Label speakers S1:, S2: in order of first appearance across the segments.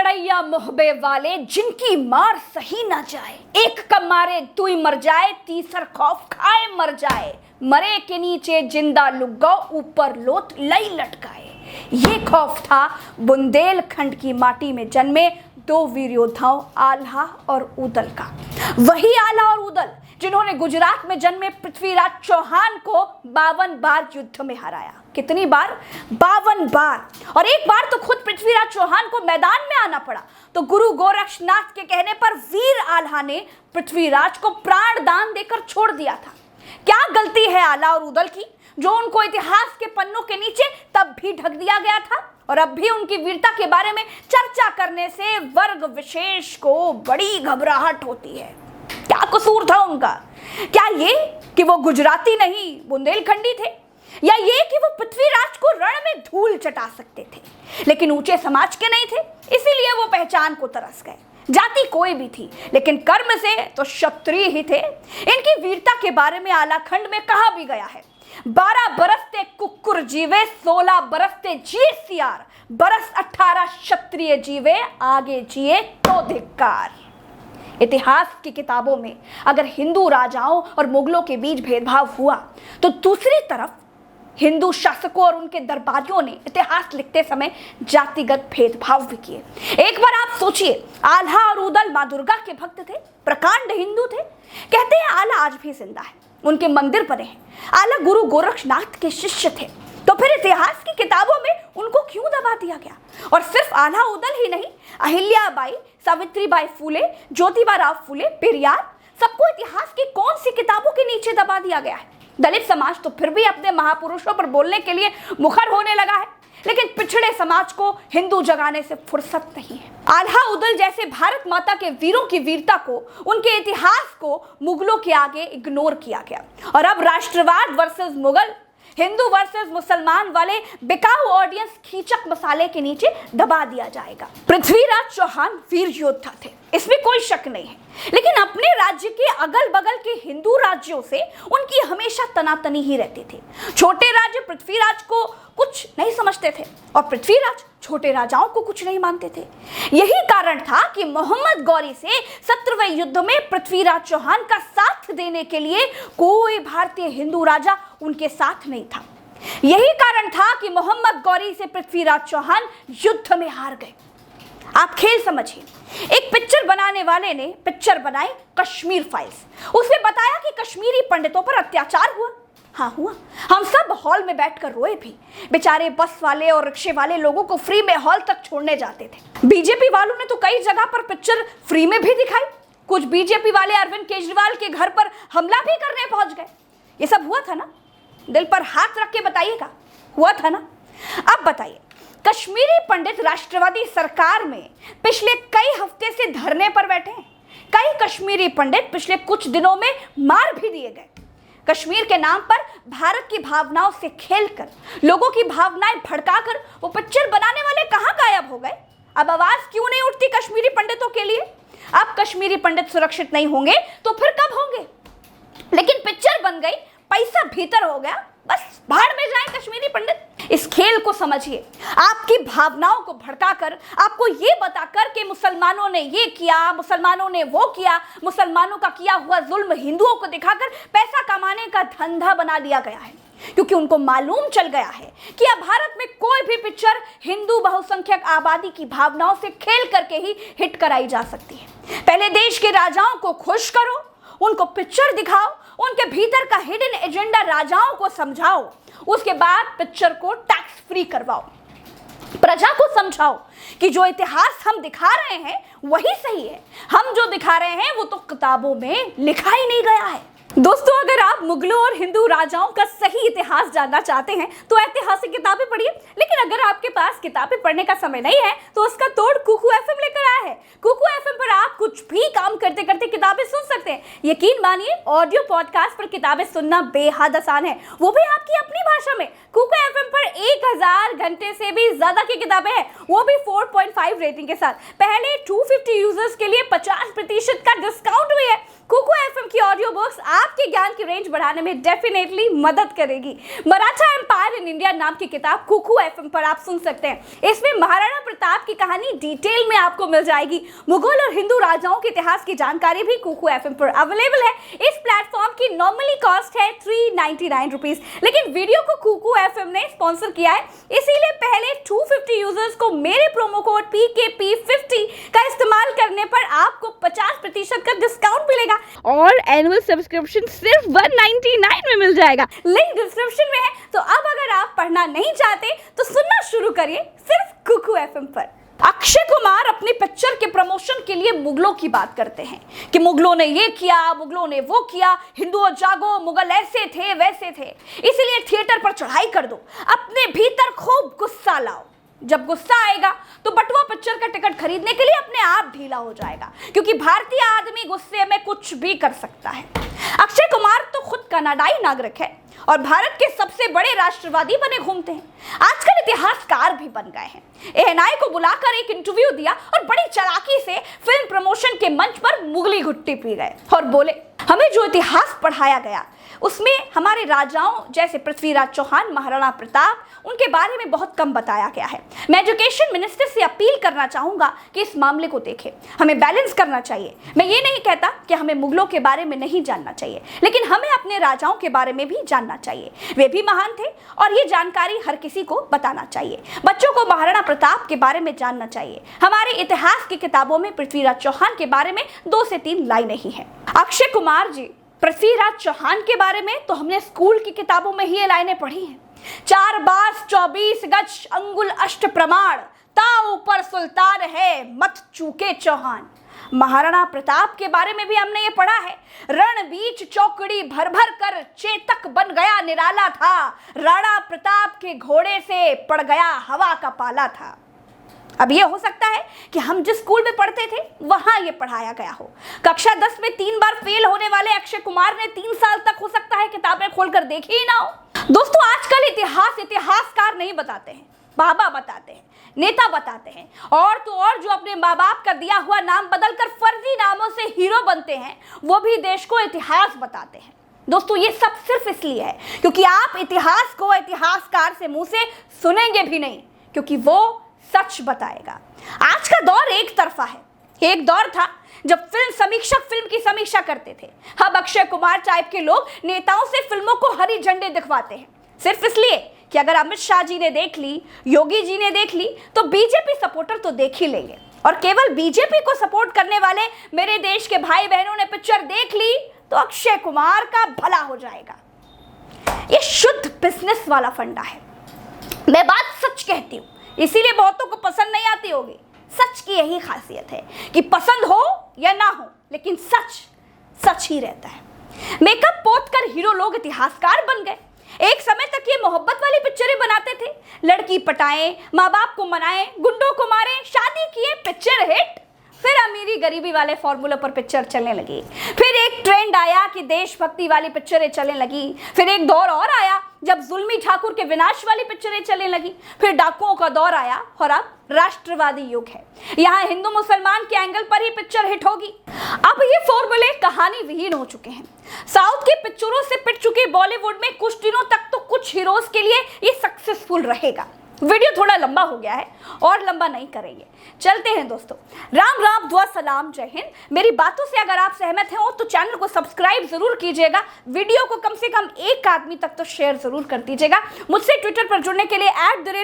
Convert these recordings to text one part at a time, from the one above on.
S1: लड़ैया मोहबे वाले जिनकी मार सही ना जाए, एक का मारे दुई मर जाए, तीसर खौफ खाए मर जाए, मरे के नीचे जिंदा लुग्गो ऊपर लोथ लई लटकाए। ये खौफ था बुंदेलखंड की माटी में जन्मे दो वीर योद्धाओं आल्हा और उदल का। वही आल्हा और उदल जिन्होंने गुजरात में जन्मे पृथ्वीराज चौहान को 52 बार युद्ध में हराया। कितनी बार? 52 बार। और एक बार तो खुद पृथ्वीराज चौहान को मैदान में आना पड़ा, तो गुरु गोरक्षनाथ के कहने पर वीर आल्हा ने पृथ्वीराज को प्राण दान देकर छोड़ दिया था। क्या गलती है आल्हा और उदल की, जो उनको इतिहास के पन्नों के नीचे तब भी ढक दिया गया था, और अब भी उनकी वीरता के बारे में चर्चा करने से वर्ग विशेष को बड़ी घबराहट होती है। क्या कसूर था उनका? क्या ये कि वो गुजराती नहीं बुंदेलखंडी थे, या ये कि वो पृथ्वीराज को रण में धूल चटा सकते थे लेकिन ऊंचे समाज के नहीं थे, इसीलिए वो पहचान को तरस गए। जाति कोई भी थी लेकिन कर्म से तो क्षत्रिय ही थे। इनकी वीरता के बारे में आलाखंड में कहा भी गया है, 12 बरस ते कुकुर जीवे, 16 बरस ते जिए सियार, बरस 18 क्षत्रिय जीवे, आगे जिए तो धिक्कार। इतिहास की किताबों में अगर हिंदू राजाओं और मुगलों के बीच भेदभाव हुआ, तो दूसरी तरफ हिंदू शासकों और उनके दरबारियों ने इतिहास लिखते समय जातिगत भेदभाव भी किए। एक बार आप सोचिए, आल्हा और उदल मां दुर्गा के भक्त थे, प्रकांड हिंदू थे। कहते हैं आल्हा आज भी जिंदा है, उनके मंदिर बने हैं। आल्हा गुरु गोरक्षनाथ के शिष्य थे, तो फिर इतिहास की किताबों में उनको क्यों दबा दिया गया? और सिर्फ आल्हा उदल ही नहीं, अहिल्याबाई, सावित्रीबाई फूले, ज्योतिबा राव फूले, पेरियार, सबको इतिहास की कौन सी किताबों के नीचे दबा दिया गया है? दलित समाज तो फिर भी अपने महापुरुषों पर बोलने के लिए मुखर होने लगा है, लेकिन पिछड़े समाज को हिंदू जगाने से फुर्सत नहीं है। आल्हा उदल जैसे भारत माता के वीरों की वीरता को, उनके इतिहास को मुगलों के आगे इग्नोर किया गया, और अब राष्ट्रवाद वर्सेस मुगल, हिंदू वर्सेस मुसलमान वाले बिकाऊ ऑडियंस खींचक मसाले के नीचे दबा दिया जाएगा। पृथ्वीराज चौहान वीर योद्धा थे, इसमें कोई शक नहीं है, लेकिन अपने राज्य के अगल बगल के हिंदू राज्यों से उनकी हमेशा तनातनी ही रहती थी। छोटे राज्य पृथ्वीराज को कुछ नहीं समझते थे और पृथ्वीराज छोटे राजाओं को कुछ नहीं मानते थे। यही कारण था कि मोहम्मद गौरी से 17वें युद्ध में पृथ्वीराज चौहान का साथ देने के लिए कोई भारतीय हिंदू राजा उनके साथ नहीं था। यही कारण था कि मोहम्मद गौरी से पृथ्वीराज चौहान युद्ध में हार गए। आप खेल समझिए, एक पिक्चर बनाने वाले ने पिक्चर बनाई कश्मीर फाइल्स। उसने बताया कि कश्मीरी पंडितों पर अत्याचार हुआ। हाँ हुआ, हम सब हॉल में बैठकर रोए भी। बेचारे बस वाले और रिक्शे वाले लोगों को फ्री में हॉल तक छोड़ने जाते थे। बीजेपी वालों ने तो कई जगह पर पिक्चर फ्री में भी दिखाई। कुछ बीजेपी वाले अरविंद केजरीवाल के घर पर हमला भी करने पहुंच गए। ये सब हुआ था ना? दिल पर हाथ रख के बताइएगा, हुआ था ना? अब बताइए, कश्मीरी पंडित राष्ट्रवादी सरकार में पिछले कई हफ्ते से धरने पर बैठे हैं। कई कश्मीरी पंडित पिछले कुछ दिनों में मार भी दिए गए। कश्मीर के नाम पर भारत की भावनाओं से खेलकर, लोगों की भावनाएं भड़काकर वो पिक्चर बनाने वाले कहां गायब हो गए? अब आवाज क्यों नहीं उठती कश्मीरी पंडितों के लिए? अब कश्मीरी पंडित सुरक्षित नहीं होंगे तो फिर कब होंगे? लेकिन पिक्चर बन गई, पैसा भीतर हो गया, बस भाड़ में जाए कश्मीरी पंडित। इस खेल को समझिए, आपकी भावनाओं को भड़काकर, आपको ये बताकर कि मुसलमानों ने ये किया, मुसलमानों ने वो किया, मुसलमानों का किया हुआ जुल्म हिंदुओं को दिखाकर पैसा कमाने का धंधा बना लिया गया है। क्योंकि उनको मालूम चल गया है कि अब भारत में कोई भी पिक्चर हिंदू बहुसंख्यक आबादी की भावनाओं से खेल करके ही हिट कराई जा सकती है। पहले देश के राजाओं को खुश करो, उनको पिक्चर दिखाओ, उनके भीतर का हिडन एजेंडा राजाओं को समझाओ, उसके बाद पिक्चर को टैक्स फ्री करवाओ। प्रजा को समझाओ कि जो इतिहास हम दिखा रहे हैं वही सही है, हम जो दिखा रहे हैं वो तो किताबों में लिखा ही नहीं गया है। दोस्तों, अगर आप मुगलों और हिंदू राजाओं का सही इतिहास जानना चाहते हैं तो ऐतिहासिक किताबें पढ़िए। लेकिन अगर आपके पास किताबें पढ़ने का समय नहीं है तो उसका तोड़ कुकू एफएम लेकर आया है। कुकू एफएम पर आप कुछ भी काम करते करते किताबें सुन सकते हैं। यकीन मानिए, ऑडियो पॉडकास्ट पर किताबें सुनना बेहद आसान है, वो भी आपकी अपनी भाषा में। कुकू एफएम पर
S2: 1000 घंटे से भी ज्यादा की किताबें हैं, वो भी 4.5 रेटिंग के साथ। पहले 250 यूजर्स के लिए 50% का डिस्काउंट भी है। कुकू एफएम की ऑडियो बुक्स आपके ज्ञान की रेंज बढ़ाने में डेफिनेटली मदद करेगी। मराठा एम्पायर इन इंडिया नाम की किताब कुकू एफएम पर आप सुन सकते हैं। इसमें महाराणा प्रताप की कहानी डिटेल में आपको मिल जाएगी। मुगल और हिंदू राजाओं के इतिहास की जानकारी भी कुकू एफएम पर अवेलेबल है। इस प्लेटफॉर्म की नॉर्मली कॉस्ट है 399 रुपीज, लेकिन वीडियो को कुकू एफएम ने स्पॉन्सर किया है, इसीलिए पहले 250 यूजर्स को मेरे प्रोमो कोड PKP50 का इस्तेमाल करने पर आपको 50% का डिस्काउंट मिलेगा और एनुअल सब्सक्रिप्शन सिर्फ 199 में मिल जाएगा। लिंक डिस्क्रिप्शन में है। तो अब अगर आप पढ़ना नहीं चाहते तो सुनना शुरू करिए सिर्फ कुकू एफएम पर।
S1: अक्षय कुमार अपनी पिक्चर के प्रमोशन के लिए मुगलों की बात करते हैं कि मुगलों ने ये किया, मुगलों ने वो किया, हिंदुओं जागो, मुगल ऐसे थे वैसे थे, इसीलिए थिएटर पर चढ़ाई कर दो, अपने भीतर खूब गुस्सा लाओ। जब गुस्सा आएगा तो बटुआ पिक्चर का टिकट खरीदने के लिए अपने आप ढीला हो जाएगा, क्योंकि भारतीय आदमी गुस्से में कुछ भी कर सकता है। अक्षय कुमार तो खुद कनाडाई नागरिक है और भारत के सबसे बड़े राष्ट्रवादी बने घूमते हैं। आजकल इतिहासकार भी बन गए हैं। एएनआई को बुलाकर एक इंटरव्यू दिया और बड़ी चालाकी से फिल्म प्रमोशन के मंच पर मुगली घुट्टी पी गए और बोले, हमें जो इतिहास पढ़ाया गया उसमें हमारे राजाओं जैसे पृथ्वीराज चौहान, महाराणा प्रताप, उनके बारे में बहुत कम बताया गया है। मैं एजुकेशन मिनिस्टर से अपील करना चाहूंगा कि इस मामले को देखें। हमें बैलेंस करना चाहिए। मैं ये नहीं कहता कि हमें मुगलों के बारे में नहीं जानना चाहिए, लेकिन हमें अपने राजाओं के बारे में भी जानना चाहिए। वे भी महान थे और ये जानकारी हर किसी को बताना चाहिए। बच्चों को महाराणा प्रताप के बारे में जानना चाहिए। हमारे इतिहास की किताबों में पृथ्वीराज चौहान के बारे में 2 से 3 लाइनें ही हैं। अक्षय कुमार जी, पृथ्वीराज चौहान के बारे में तो हमने स्कूल की किताबों में ही ये लाइनें पढ़ी हैं। 4 बास 24 गज अंगुल अष्ट प्रमाण, ता ऊपर सुल्तान है मत चूके चौहान। महाराणा प्रताप के बारे में भी हमने ये पढ़ा है। रण बीच चौकड़ी भर भर कर चेतक बन गया निराला था, राणा प्रताप के घोड़े से पड़ गया हवा का पाला था। अब ये हो सकता है कि हम जिस स्कूल में पढ़ते थे वहां ये पढ़ाया गया हो। कक्षा 10 में 3 बार फेल होने वाले अक्षय कुमार ने 3 साल तक हो सकता है किताबें खोलकर देखी ही ना हो। दोस्तों, आजकल इतिहासकार नहीं बताते हैं, बाबा बताते हैं, नेता बताते हैं, और तो और जो अपने माँ बाप का दिया हुआ नाम बदलकर फर्जी नामों से हीरो बनते हैं, वो भी देश को इतिहास बताते हैं। दोस्तों, ये सब सिर्फ इसलिए है क्योंकि आप इतिहास को इतिहासकार से मुंह से सुनेंगे भी नहीं, क्योंकि वो सच बताएगा। आज का दौर एक तरफा है। एक दौर था जब फिल्म समीक्षक फिल्म की समीक्षा करते थे। अब अक्षय कुमार टाइप के लोग नेताओं से फिल्मों को हरी झंडे दिखवाते हैं, सिर्फ इसलिए कि अगर अमित शाह जी ने देख ली, योगी जी ने देख ली, तो बीजेपी सपोर्टर तो देख ही लेंगे। और केवल बीजेपी को सपोर्ट करने वाले मेरे देश के भाई बहनों ने पिक्चर देख ली तो अक्षय कुमार का भला हो जाएगा। ये शुद्ध बिजनेस वाला फंडा है। मैं बात सच कहती हूँ, इसीलिए बहुतों को पसंद नहीं आती होगी। सच की यही खासियत है कि पसंद हो या ना हो, लेकिन सच सच ही रहता है। मेकअप पोत कर हीरो लोग इतिहासकार बन गए। एक समय तक ये मोहब्बत वाली पिक्चरें बनाते थे। लड़की पटाएं, माँ बाप को मनाएं, गुंडों को मारें, शादी किए, पिक्चर हिट। फिर अमीरी गरीबी वाले फॉर्मूला पर पिक्चर चलने लगी। फिर एक ट्रेंड आया कि देशभक्ति वाली पिक्चरें चलने लगी। फिर एक दौर और आया जब जुल्मी ठाकुर के विनाश वाली पिक्चरें चलने लगी। फिर डाकुओं का दौर आया और अब राष्ट्रवादी युग है। यहाँ हिंदू मुसलमान के एंगल पर ही पिक्चर हिट होगी। अब ये फॉर्मूले कहानी विहीन हो चुके हैं। साउथ के पिक्चरों से पिट चुके बॉलीवुड में कुछ दिनों तक तो कुछ हीरोज के लिए ये सक्सेसफुल रहेगा। वीडियो थोड़ा लंबा हो गया है और लंबा नहीं करेंगे, चलते हैं दोस्तों। राम राम, दुआ सलाम, जय हिंद। मेरी बातों से अगर आप सहमत हैं तो चैनल को सब्सक्राइब जरूर कीजिएगा। वीडियो को कम से कम 1 आदमी तक तो शेयर जरूर कर दीजिएगा। मुझसे ट्विटर पर जुड़ने के लिए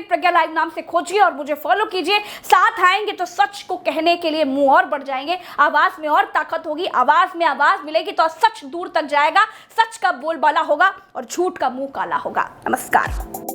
S1: @प्रज्ञा नाम से खोजिए और मुझे फॉलो कीजिए। साथ आएंगे तो सच को कहने के लिए मुंह और बढ़ जाएंगे, आवाज में और ताकत होगी, आवाज में आवाज मिलेगी तो सच दूर तक जाएगा, सच का बोलबाला होगा और झूठ का मुंह काला होगा। नमस्कार।